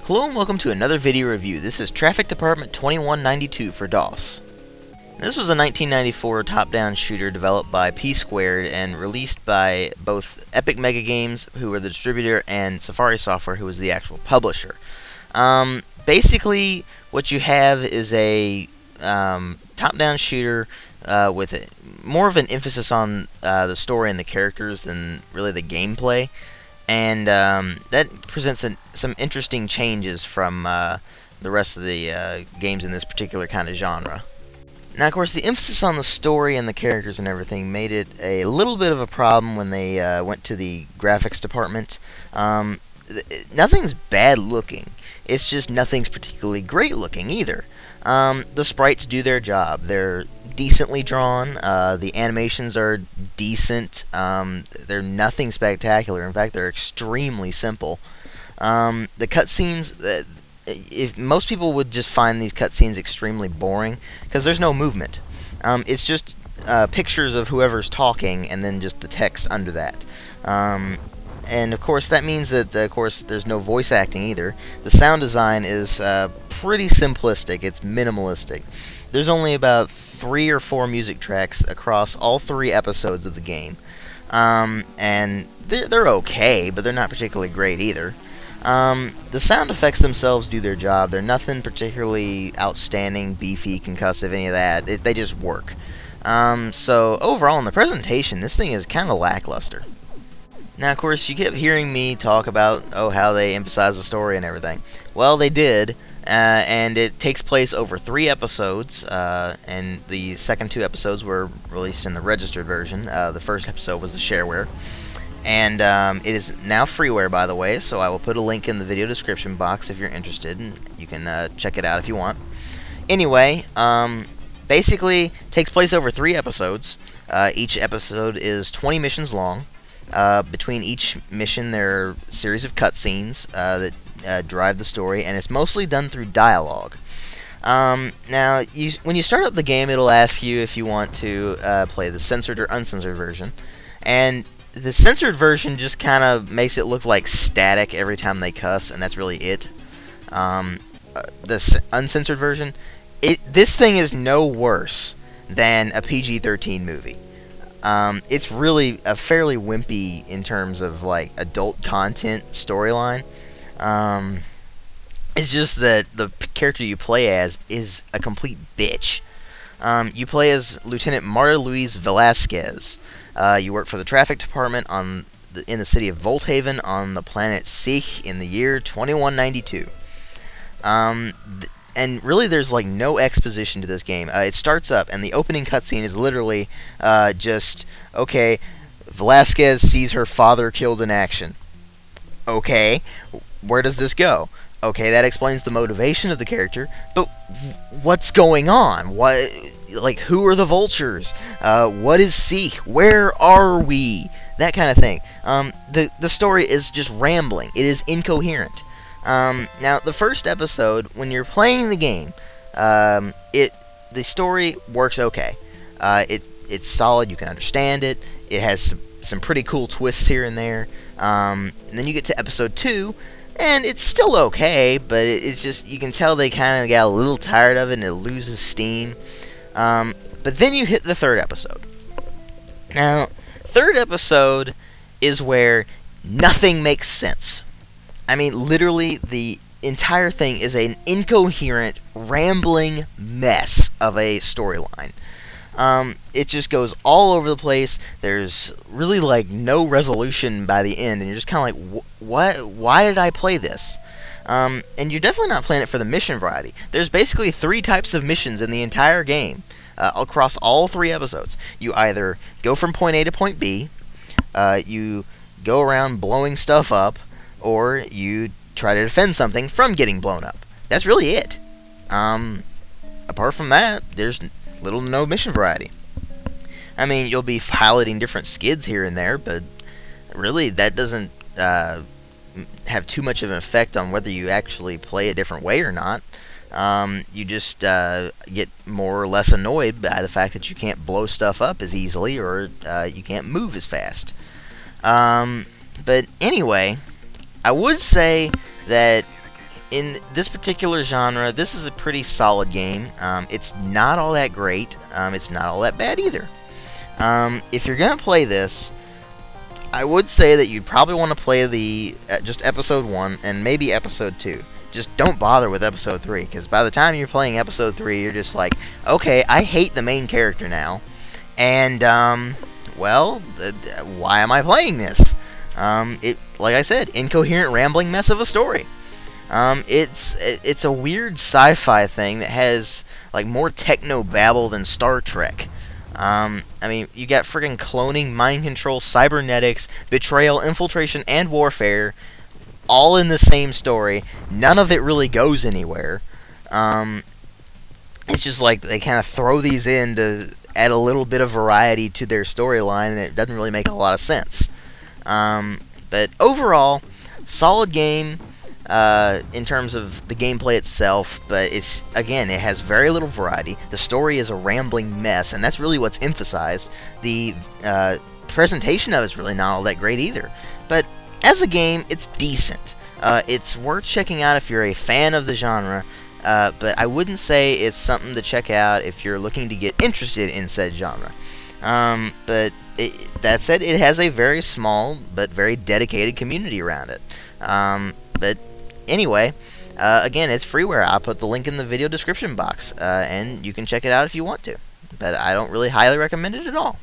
Hello and welcome to another video review. This is Traffic Department 2192 for DOS. This was a 1994 top-down shooter developed by P Squared and released by both Epic Mega Games, who were the distributor, and Safari Software, who was the actual publisher. Basically, what you have is a top-down shooter with more of an emphasis on the story and the characters than really the gameplay. And that presents some interesting changes from the rest of the games in this particular kind of genre. Now, of course, the emphasis on the story and the characters and everything made it a little bit of a problem when they went to the graphics department. Nothing's bad looking. It's just nothing's particularly great looking either. The sprites do their job. They're decently drawn. The animations are decent. They're nothing spectacular. In fact, they're extremely simple. The cutscenes, if most people would just find these cutscenes extremely boring because there's no movement. It's just pictures of whoever's talking and then just the text under that. And of course, that means that there's no voice acting either. The sound design is pretty simplistic. It's minimalistic. There's only about 3 or 4 music tracks across all 3 episodes of the game. And they're okay, but they're not particularly great either. The sound effects themselves do their job. They're nothing particularly outstanding, beefy, concussive, any of that. They just work. So overall, in the presentation, this thing is kind of lackluster. Now, of course, you kept hearing me talk about, how they emphasize the story and everything. Well, they did, and it takes place over 3 episodes, and the second 2 episodes were released in the registered version. The first episode was the shareware. And it is now freeware, by the way, so I will put a link in the video description box if you're interested, and you can check it out if you want. Anyway, basically, takes place over 3 episodes. Each episode is 20 missions long. Between each mission, there are a series of cutscenes that drive the story, and it's mostly done through dialogue. Now, when you start up the game, it'll ask you if you want to play the censored or uncensored version, and the censored version just kind of makes it look like static every time they cuss, and that's really it. The uncensored version, this thing is no worse than a PG-13 movie. It's really a fairly wimpy in terms of like adult content storyline. It's just that the character you play as is a complete bitch. You play as Lieutenant Marta Luis Velasquez. You work for the traffic department in the city of Volthaven on the planet Sikh in the year 2192. And really, there's like no exposition to this game. It starts up, and the opening cutscene is literally just, okay, Velasquez sees her father killed in action. Okay, where does this go? Okay, that explains the motivation of the character, but what's going on? Like, who are the vultures? What is Sikh? Where are we? That kind of thing. The story is just rambling. It is incoherent. Now, the first episode, when you're playing the game, the story works okay. It's solid. You can understand it. It has some pretty cool twists here and there. And then you get to episode 2, and it's still okay, but it's just, you can tell they kind of got a little tired of it, and it loses steam. But then you hit the 3rd episode. Now, 3rd episode is where nothing makes sense. I mean, literally, the entire thing is an incoherent, rambling mess of a storyline. It just goes all over the place. There's really, like, no resolution by the end, and you're just kind of like, what? Why did I play this? And you're definitely not playing it for the mission variety. There's basically 3 types of missions in the entire game, across all 3 episodes. You either go from point A to point B, you go around blowing stuff up, or you try to defend something from getting blown up. That's really it. Apart from that, there's little to no mission variety. I mean, you'll be piloting different skids here and there, but really that doesn't have too much of an effect on whether you actually play a different way or not. You just get more or less annoyed by the fact that you can't blow stuff up as easily, or you can't move as fast. But anyway, I would say that in this particular genre, this is a pretty solid game. It's not all that great. It's not all that bad either. If you're gonna play this, I would say that you'd probably want to play the just episode 1 and maybe episode 2. Just don't bother with episode 3, because by the time you're playing episode 3, you're just like, okay, I hate the main character now, and well, why am I playing this? Like I said, incoherent, rambling mess of a story. It's a weird sci-fi thing that has like more techno babble than Star Trek. I mean, you got friggin' cloning, mind control, cybernetics, betrayal, infiltration, and warfare, all in the same story. None of it really goes anywhere. It's just like they kind of throw these in to add a little bit of variety to their storyline, and it doesn't really make a lot of sense. But overall, solid game in terms of the gameplay itself, but it's, again, it has very little variety. The story is a rambling mess, and that's really what's emphasized. The presentation of it's really not all that great either. But as a game, it's decent. It's worth checking out if you're a fan of the genre, but I wouldn't say it's something to check out if you're looking to get interested in said genre. But that said, it has a very small but very dedicated community around it. But anyway, again, it's freeware. I'll put the link in the video description box, and you can check it out if you want to. But I don't really highly recommend it at all.